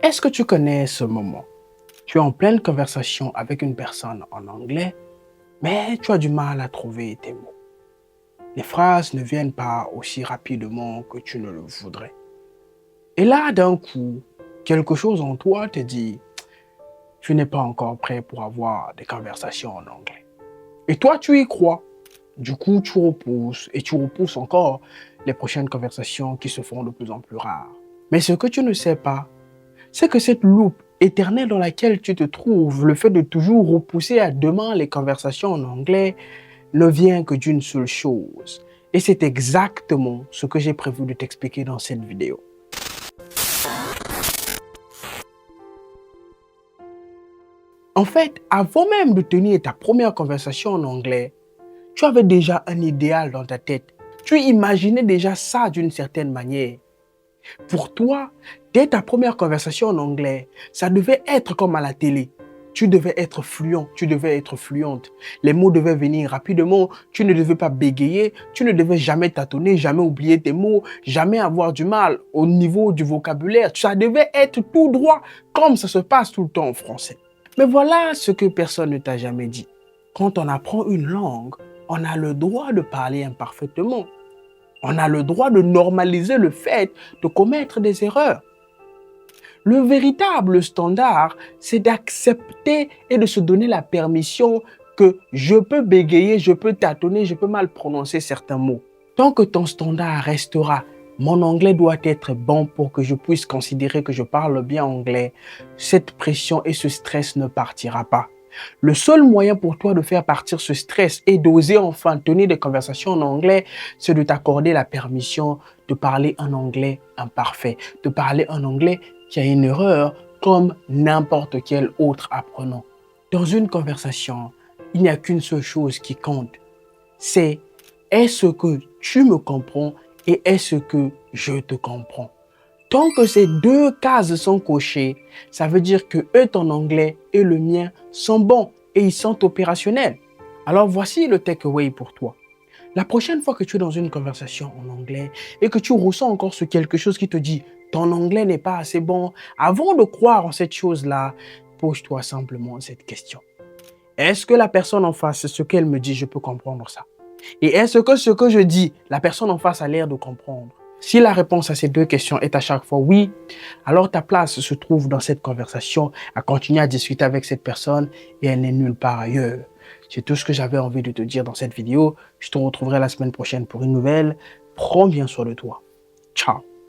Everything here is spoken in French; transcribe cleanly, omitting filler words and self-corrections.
Est-ce que tu connais ce moment? Tu es en pleine conversation avec une personne en anglais, mais tu as du mal à trouver tes mots. Les phrases ne viennent pas aussi rapidement que tu ne le voudrais. Et là, d'un coup, quelque chose en toi te dit, tu n'es pas encore prêt pour avoir des conversations en anglais. Et toi, tu y crois. Du coup, tu repousses et tu repousses encore les prochaines conversations qui se font de plus en plus rares. Mais ce que tu ne sais pas, c'est que cette loupe éternelle dans laquelle tu te trouves, le fait de toujours repousser à demain les conversations en anglais, ne vient que d'une seule chose. Et c'est exactement ce que j'ai prévu de t'expliquer dans cette vidéo. En fait, avant même de tenir ta première conversation en anglais, tu avais déjà un idéal dans ta tête. Tu imaginais déjà ça d'une certaine manière. Pour toi, dès ta première conversation en anglais, ça devait être comme à la télé. Tu devais être fluent, tu devais être fluente. Les mots devaient venir rapidement, tu ne devais pas bégayer, tu ne devais jamais tâtonner, jamais oublier tes mots, jamais avoir du mal au niveau du vocabulaire. Ça devait être tout droit, comme ça se passe tout le temps en français. Mais voilà ce que personne ne t'a jamais dit. Quand on apprend une langue, on a le droit de parler imparfaitement. On a le droit de normaliser le fait de commettre des erreurs. Le véritable standard, c'est d'accepter et de se donner la permission que je peux bégayer, je peux tâtonner, je peux mal prononcer certains mots. Tant que ton standard restera, mon anglais doit être bon pour que je puisse considérer que je parle bien anglais, cette pression et ce stress ne partira pas. Le seul moyen pour toi de faire partir ce stress et d'oser enfin tenir des conversations en anglais, c'est de t'accorder la permission de parler un anglais imparfait, de parler un anglais qui a une erreur comme n'importe quel autre apprenant. Dans une conversation, il n'y a qu'une seule chose qui compte, c'est est-ce que tu me comprends et est-ce que je te comprends. Tant que ces deux cases sont cochées, ça veut dire que ton anglais et le mien sont bons et ils sont opérationnels. Alors voici le takeaway pour toi. La prochaine fois que tu es dans une conversation en anglais et que tu ressens encore ce quelque chose qui te dit ton anglais n'est pas assez bon, avant de croire en cette chose-là, pose-toi simplement cette question. Est-ce que la personne en face, ce qu'elle me dit, je peux comprendre ça? Et est-ce que ce que je dis, la personne en face a l'air de comprendre? Si la réponse à ces deux questions est à chaque fois oui, alors ta place se trouve dans cette conversation, à continuer à discuter avec cette personne et elle n'est nulle part ailleurs. C'est tout ce que j'avais envie de te dire dans cette vidéo. Je te retrouverai la semaine prochaine pour une nouvelle. Prends bien soin de toi. Ciao.